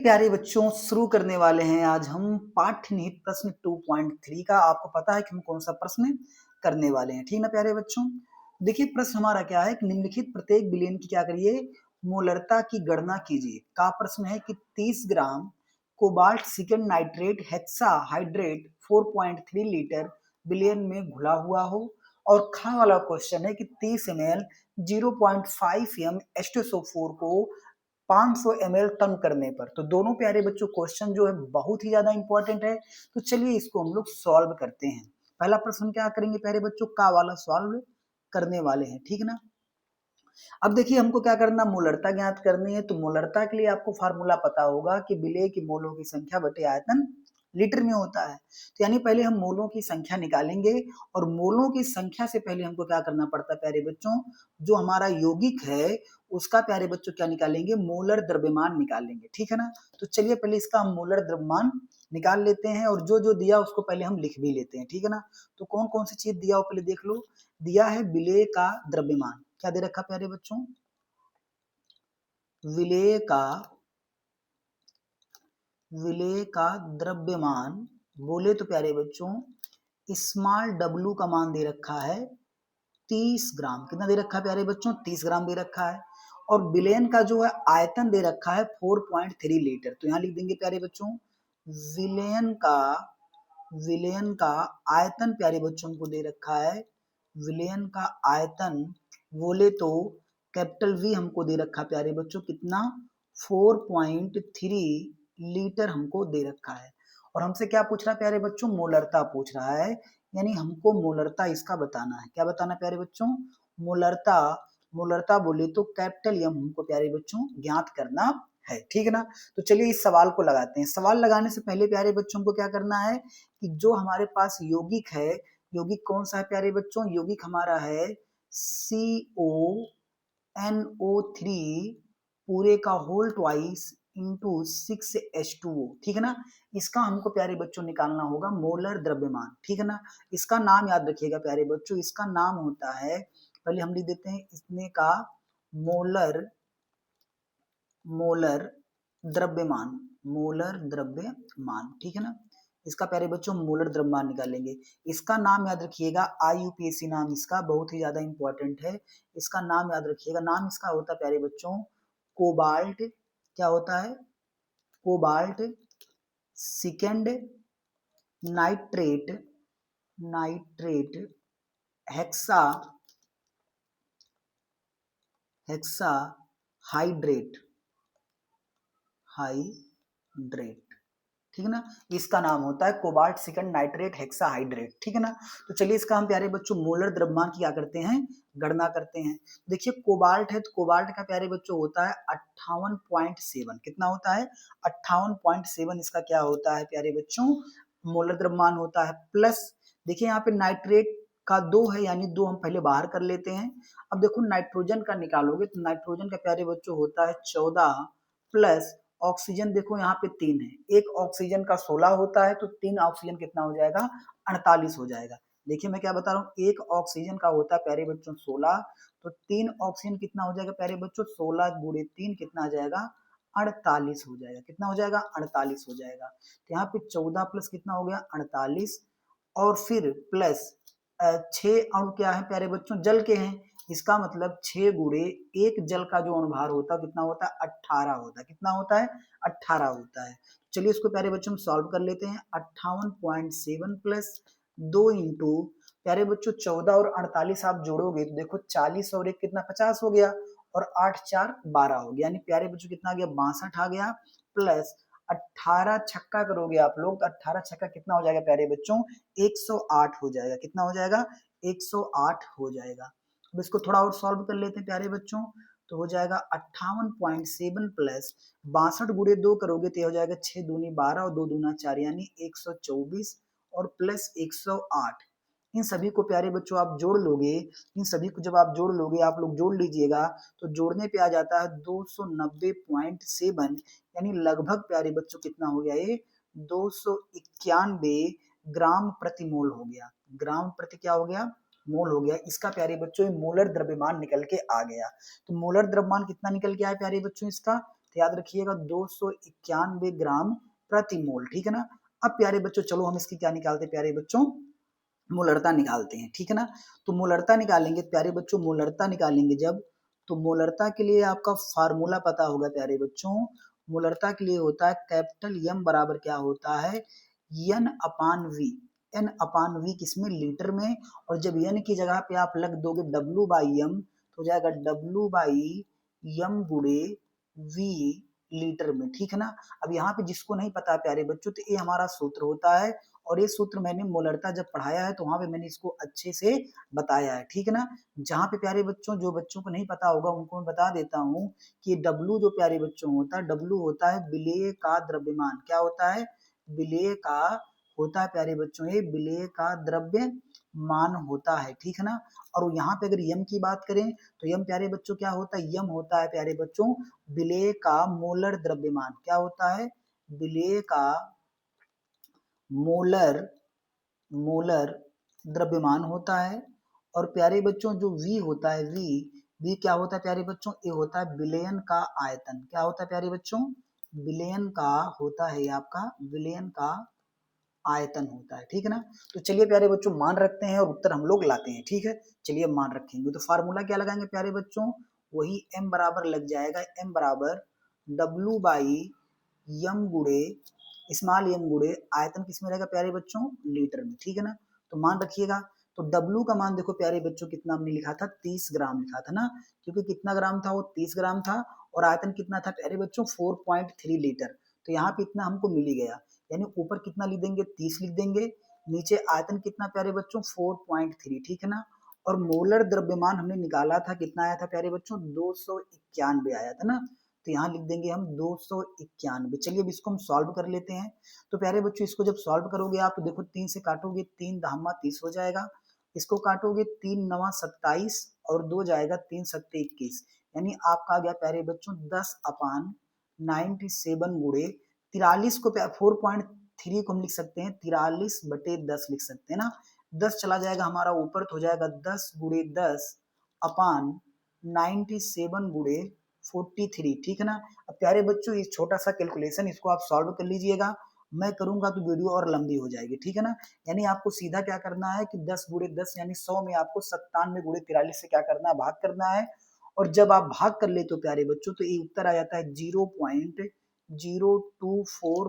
प्यारे बच्चों, शुरू करने वाले हैं आज हम पाठ्य निहित प्रश्न 2.3 का। आपको पता है कि हम कौन सा प्रश्न करने वाले हैं, ठीक ना प्यारे बच्चों। देखिए प्रश्न हमारा क्या है कि निम्नलिखित प्रत्येक विलयन की क्या करिए, मोलरता की गणना कीजिए। का प्रश्न है कि 30 gram cobalt second nitrate hexahydrate 4.3 litre विलयन में घुला हुआ हो, और खा वाला क्वेश्चन है कि 30 ml 0.5 m H2SO4 को 500 ml टर्न करने पर। तो दोनों प्यारे बच्चों क्वेश्चन जो है बहुत ही ज्यादा इंपॉर्टेंट है। तो चलिए इसको हम लोग सॉल्व करते हैं। पहला प्रश्न क्या करेंगे प्यारे बच्चों, का वाला सॉल्व करने वाले हैं, ठीक ना। अब देखिए हमको क्या करना, मोलरता ज्ञात करनी है। तो मोलरता के लिए आपको फार्मूला पता होगा कि विलेय की मोलों की संख्या बटे आयतन लीटर में होता है। तो यानी पहले हम मोलों की संख्या निकालेंगे, और मोलों की संख्या से पहले हमको क्या करना पड़ता है प्यारे बच्चों, जो हमारा यौगिक है उसका प्यारे बच्चों क्या निकालेंगे, मोलर द्रव्यमान निकालेंगे, ठीक है ना। तो चलिए पहले इसका हम मोलर द्रव्यमान निकाल लेते हैं, और जो जो दिया उसको पहले हम लिख भी लेते हैं, ठीक है ना। तो कौन कौन सी चीज दिया हो पहले देख लो। दिया है विलेय का द्रव्यमान, क्या दे रखा प्यारे बच्चों, विलेय का द्रव्यमान। बोले तो प्यारे बच्चों स्मॉल डब्लू का मान दे रखा है 30 ग्राम। कितना दे रखा है प्यारे बच्चों, 30 ग्राम दे रखा है। और विलयन का जो है आयतन दे रखा है 4.3 लीटर। तो यहाँ लिख देंगे प्यारे बच्चों, विलयन का आयतन प्यारे बच्चों को दे रखा है, विलयन का आयतन बोले तो कैपिटल वी हमको दे रखा प्यारे बच्चों कितना, 4.3 लीटर हमको दे रखा है। और हमसे क्या पूछ रहा है प्यारे बच्चों, मोलरता पूछ रहा है। यानी हमको मोलरता इसका बताना है। क्या बताना प्यारे बच्चों, मोलरता बोले तो कैपिटल एम हमको प्यारे बच्चों ज्ञात करना है, ठीक है ना। तो चलिए इस सवाल को लगाते हैं। सवाल लगाने से पहले प्यारे बच्चों को क्या करना है कि जो हमारे पास यौगिक है, यौगिक कौन सा है प्यारे बच्चों, यौगिक हमारा है CONO3 पूरे का होल ट्वाइस इंटू 6H2O, ठीक है ना। इसका हमको प्यारे बच्चों निकालना होगा मोलर द्रव्यमान, ठीक है ना। इसका नाम याद रखिएगा प्यारे बच्चों, इसका नाम होता है, पहले हम लिख देते हैं इसमें का मोलर द्रव्यमान, ठीक है ना। इसका प्यारे बच्चों मोलर द्रव्यमान निकालेंगे। इसका नाम याद रखिएगा, IUPAC नाम इसका बहुत ही ज्यादा इंपॉर्टेंट है। इसका नाम याद रखिएगा, नाम इसका होता है प्यारे बच्चों कोबाल्ट। क्या होता है, cobalt second nitrate hexa hydrate, ठीक है ना। इसका नाम होता है कोबाल्ट सेकेंड नाइट्रेट हेक्साहाइड्रेट, ठीक है ना। तो चलिए इसका हम प्यारे बच्चों मोलर द्रव्यमान की क्या करते हैं, गणना करते हैं। देखिए कोबाल्ट है तो कोबाल्ट का प्यारे बच्चों होता है 58.7। कितना होता है, 58.7 इसका क्या होता है प्यारे बच्चों, मोलर द्रव्यमान होता है। प्लस देखिए यहाँ पे नाइट्रेट का 2 है, यानी 2 हम पहले बाहर कर लेते हैं। अब देखो नाइट्रोजन का निकालोगे तो नाइट्रोजन का प्यारे बच्चों होता है 14, प्लस ऑक्सीजन देखो यहाँ पे 3 है, एक ऑक्सीजन का 16 होता है, तो 3 ऑक्सीजन कितना हो जाएगा, 48 हो जाएगा। देखिए मैं क्या बता रहा हूँ, एक ऑक्सीजन का होता है प्यारे बच्चों 16, तो 3 ऑक्सीजन कितना हो जाएगा प्यारे बच्चों, 16 गुणे 3 कितना आ जाएगा, 48 हो जाएगा। कितना हो जाएगा, 48 हो जाएगा। तो यहाँ पे 14 प्लस कितना हो गया, 48, और फिर प्लस 6 अणु क्या है प्यारे बच्चों, जल के हैं। इसका मतलब 6 गुणे 1 जल का जो अणुभार होता है कितना होता है, 18 होता है। कितना होता है, 18 होता है। चलिए इसको प्यारे बच्चों सॉल्व कर लेते हैं। 58.7 प्लस 2 इंटू प्यारे बच्चों 14 और 48 आप जोड़ोगे तो देखो 40 और 1 कितना, 50 हो गया, और 8 4 12 हो गया। यानी प्यारे बच्चों कितना आ गया, 62 आ गया, प्लस 18 छक्का करोगे आप लोग तो 18 छक्का कितना हो जाएगा प्यारे बच्चों, 108 हो जाएगा। कितना हो जाएगा, 108 हो जाएगा। अब इसको थोड़ा और सॉल्व कर लेते हैं प्यारे बच्चों। तो हो जाएगा 58.7 प्लस 62 गुणे 2 करोगे तो हो जाएगा 6 दूनी 12 और 2 दूना 4, यानी 124, और प्लस 108। इन सभी को प्यारे बच्चों आप जोड़ लोगे, इन सभी को जब आप जोड़ लोगे, आप लोग जोड़ लीजिएगा, तो जोड़ने पे आ जाता है 290.7, यानी लगभग प्यारे बच्चों कितना हो गया, ये 291 ग्राम प्रति मोल हो गया। ग्राम प्रति क्या हो गया, मोल हो गया। इसका प्यारे बच्चों मोलर द्रव्यमान निकल के आ गया। तो मोलर द्रव्यमान कितना निकल के आया प्यारे बच्चों, इसका तो याद रखिएगा 291 ग्राम प्रति मोल, ठीक है ना। अब प्यारे बच्चों चलो हम इसकी क्या निकालते हैं प्यारे बच्चों, मोलरता निकालते हैं, ठीक है ना। तो मोलरता निकालेंगे प्यारे बच्चों, मोलरता निकालेंगे जब, तो मोलरता के लिए आपका फार्मूला पता होगा प्यारे बच्चों। मोलरता के लिए होता है कैपिटल एम बराबर क्या होता है, n upon v. N upon v किसमें, लीटर में। और जब एन की जगह पे आप लग दोगे डब्ल्यू बाई एम, तो हो जाएगा डब्ल्यू बाई एम गुणे वी लीटर में, ठीक है ना। अब यहाँ पे जिसको नहीं पता प्यारे बच्चों, तो ये हमारा सूत्र होता है, और ये सूत्र मैंने मोलरता जब पढ़ाया है तो वहां पे मैंने इसको अच्छे से बताया है, ठीक है ना। जहाँ पे प्यारे बच्चों जो बच्चों को नहीं पता होगा उनको मैं बता देता हूँ कि डब्लू जो प्यारे बच्चों होता है, डब्लू होता है विलेय का द्रव्यमान। क्या होता है, विलेय का होता है प्यारे बच्चों, ये विलेय का द्रव्य मान होता है, ठीक है ना। और यहाँ पे अगर यम की बात करें तो यम प्यारे बच्चों क्या होता है, यम होता है प्यारे बच्चों विलेय का मोलर द्रव्यमान। क्या होता है, विलेय का मोलर मोलर द्रव्यमान होता है। और प्यारे बच्चों जो V होता है, V क्या होता है प्यारे बच्चों, ये होता है विलयन का आयतन। क्या होता है प्यारे बच्चों, विलयन का होता है आपका, विलयन का आयतन होता है, ठीक है ना। तो चलिए प्यारे बच्चों मान रखते हैं और उत्तर हम लोग लाते हैं, ठीक है। चलिए मान रखेंगे, तो फार्मूला क्या लगाएंगे प्यारे बच्चों, वही m बराबर लग जाएगा, m बराबर W बाई यम गुड़े स्मॉल एम गुड़े आयतन किसमें रहेगा प्यारे बच्चों, लीटर में, ठीक है ना। तो मान रखिएगा, तो W का मान देखो प्यारे बच्चों कितना हमने लिखा था, 30 ग्राम लिखा था ना, क्योंकि कितना ग्राम था वो 30 ग्राम था, और आयतन कितना था प्यारे बच्चों 4.3 लीटर। तो यहाँ पे इतना हमको मिल ही गया, यानी ऊपर कितना लिख देंगे 30 लिख देंगे, नीचे आयतन कितना प्यारे बच्चों 4.3, ठीक है ना। और मोलर द्रव्यमान हमने निकाला था, कितना आया था प्यारे बच्चों 291 आया था ना, तो यहाँ लिख देंगे हम 291। चलिए अब इसको हम सॉल्व कर लेते हैं। तो प्यारे बच्चों इसको जब सॉल्व करोगे आप तो देखो 3 से काटोगे, 3 दहम्मा 30 हो जाएगा, इसको काटोगे 3 नवा 27 और 2 जाएगा 3 सत्ते 21, यानी आपका आ गया प्यारे बच्चों 10 अपान 97 गुड़े 43 को 4.3 को हम लिख सकते हैं 43 बटे 10 लिख सकते हैं ना। 10 चला जाएगा हमारा ऊपर तो हो जाएगा 10 गुड़े 10 अपान 97 गुड़े 43, ठीक है ना। अब प्यारे बच्चों ये छोटा सा कैलकुलेशन इसको आप सॉल्व कर लीजिएगा, मैं करूंगा तो वीडियो और लंबी हो जाएगी, ठीक है ना। यानी आपको सीधा क्या करना है कि 10 गुड़े 10 यानी 100 में आपको 97 गुड़े 43 से क्या करना है, भाग करना है। और जब आप भाग कर लेते हो प्यारे बच्चों तो ये उत्तर आ जाता है 0.024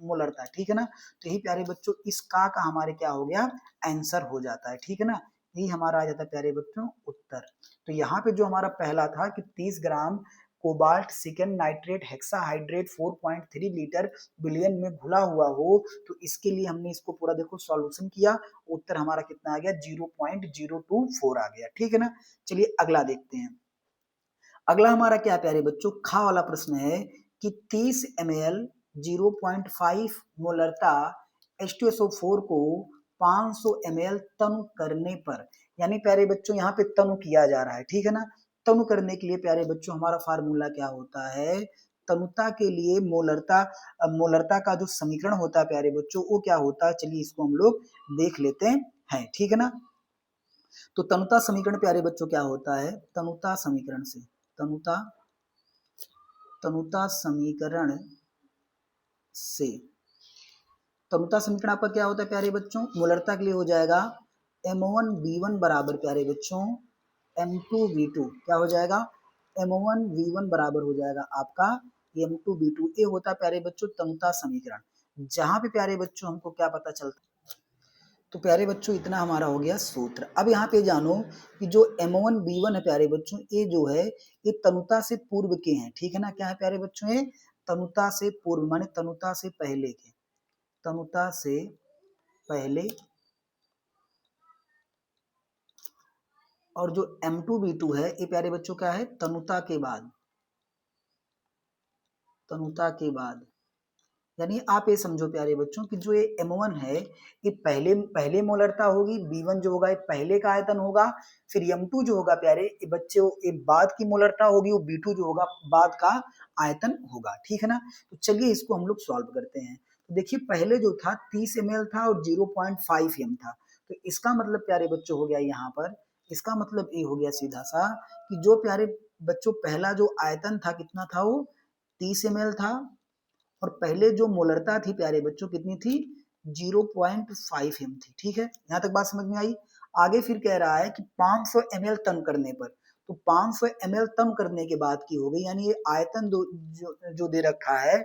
मोलरता, ठीक है ना। तो यही प्यारे बच्चों इस का हमारे क्या हो गया, आंसर हो जाता है, ठीक है ना। यही हमारा आ जाता है प्यारे बच्चों उत्तर। तो यहाँ पे जो हमारा पहला था कि 30 gram cobalt second nitrate hexahydrate 4.3 litre बिलियन में घुला हुआ हो, तो इसके लिए हमने इसको पूरा देखो सॉल्यूशन किया, उत्तर हमारा कितना आ गया 0.024 आ गया, ठीक है ना। चलिए अगला देखते हैं। अगला हमारा क्या प्यारे बच्चों, खा वाला प्रश्न है कि 30 ml 0.5 मोलरता H2SO4 को 500 ml तनु करने पर, यानी प्यारे बच्चों यहाँ पे तनु किया जा रहा है, ठीक है ना। तनु करने के लिए प्यारे बच्चों हमारा फार्मूला क्या होता है, तनुता के लिए मोलरता का जो समीकरण होता है प्यारे बच्चों वो क्या होता है, चलिए इसको हम लोग देख लेते हैं, ठीक है ना। तो तनुता समीकरण प्यारे बच्चों क्या होता है, तनुता समीकरण से, तनुता तनुता समीकरण से, तनुता समीकरण आपका क्या होता है प्यारे बच्चों, मोलरता के लिए हो जाएगा M1V1 बराबर प्यारे बच्चों M2V2, क्या हो जाएगा M1V1 बराबर हो जाएगा आपका M2V2, ये होता है प्यारे बच्चों तनुता समीकरण। जहां पे प्यारे बच्चों हमको क्या पता चलता, तो प्यारे बच्चों इतना हमारा हो गया सूत्र। अब यहाँ पे जानो कि जो M1V1 है प्यारे बच्चों ये जो है ये तनुता से पूर्व के हैं, ठीक है ना। क्या है प्यारे बच्चों, ये तनुता से पूर्व माने तनुता से पहले के, तनुता से पहले। और जो M2V2 है ये प्यारे बच्चों क्या है, तनुता के बाद, तनुता के बाद। यानी आप ये समझो प्यारे बच्चों कि जो ये M1 है ये पहले मोलरता होगी, B1 जो होगा ये पहले का आयतन होगा, फिर M2 जो होगा प्यारे ये बच्चे ये बाद की मोलरता होगी, वो B2 जो होगा बाद का आयतन होगा, ठीक है ना। तो चलिए इसको हम लोग सॉल्व करते हैं। तो देखिए पहले जो था 30 ml था और 0.5 m था, तो इसका मतलब प्यारे बच्चों हो गया यहाँ पर, इसका मतलब ये हो गया सीधा सा कि जो प्यारे बच्चों पहला जो आयतन था कितना था, वो 30 ml था, और पहले जो मोलरता थी प्यारे बच्चों कितनी थी, 0.5 m थी। ठीक है, यहाँ तक बात समझ में आई। आगे फिर कह रहा है कि 500 ml तम करने पर, तो 500 ml तम करने के बाद की हो गई, यानी ये आयतन जो दे रखा है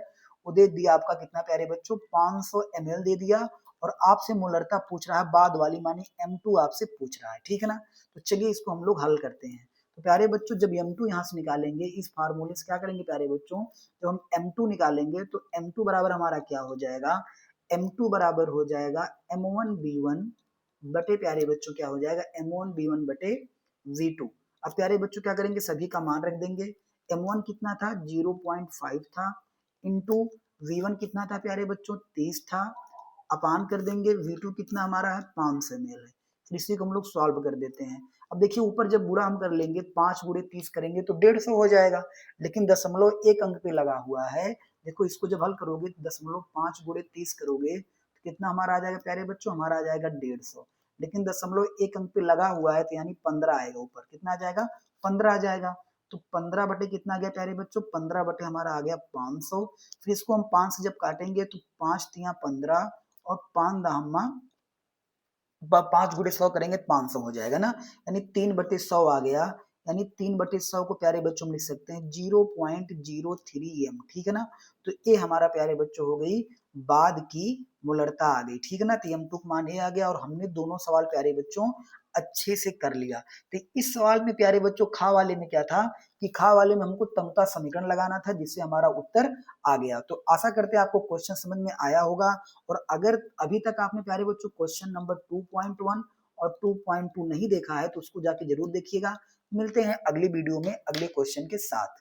वो दे दिया आपका कितना प्यारे बच्चों, 500 ml दे दिया, और आपसे मोलरता पूछ रहा है बाद वाली, मानी M2 आपसे पूछ रहा है। ठीक है ना, तो चलिए इसको हम लोग हल करते हैं। तो प्यारे बच्चों जब M2 यहाँ से निकालेंगे, इस फार्मूले से क्या करेंगे प्यारे बच्चों, जब हम M2 निकालेंगे तो M2 बराबर हमारा क्या हो जाएगा, M2 बराबर हो जाएगा M1V1 बटे प्यारे बच्चों क्या हो जाएगा, M1V1 बटे V2। अब प्यारे बच्चों क्या करेंगे, सभी का मान रख देंगे। M1 कितना था, 0.5 था, इंटू V1 कितना था प्यारे बच्चों, 30 था, अपान कर देंगे V2 कितना हमारा है, 500 ml है। फिर इसी को हम लोग सॉल्व कर देते हैं। अब देखिए ऊपर जब बुरा हम कर लेंगे, 5 गुणे 30 करेंगे तो 150 हो जाएगा, लेकिन दशमलव एक अंक पे लगा हुआ है। देखो इसको जब हल करोगे, 5 गुणे 30 करोगे तो कितना हमारा आ जाएगा प्यारे बच्चों, हमारा आ जाएगा 150, लेकिन दशमलव एक अंक पे लगा हुआ है तो यानी 15 आएगा ऊपर, कितना आ जाएगा, 15 आ जाएगा। तो 15 बटे कितना आ गया प्यारे बच्चों, 15 बटे हमारा आ गया 500। फिर इसको हम 5 से जब काटेंगे तो 5 तिया 15, और 5 दहम्मा 5 गुणे 100 करेंगे 500 हो जाएगा ना, यानी 3/100 आ गया। यानी 3/100 को प्यारे बच्चों में लिख सकते हैं 0.03 m। ठीक है ना, तो ये हमारा प्यारे बच्चों हो गई बाद की मोलरता आ गई। ठीक है ना, तो M2 मान ये आ गया, और हमने दोनों सवाल प्यारे बच्चों अच्छे से कर लिया। तो इस सवाल में प्यारे बच्चों खा वाले में क्या था, कि खा वाले में हमको तमता समीकरण लगाना था, जिससे हमारा उत्तर आ गया। तो आशा करते हैं आपको क्वेश्चन समझ में आया होगा, और अगर अभी तक आपने प्यारे बच्चों क्वेश्चन नंबर 2.1 और 2.2 नहीं देखा है तो उसको जाके जरूर देखिएगा। मिलते हैं अगली वीडियो में अगले क्वेश्चन के साथ।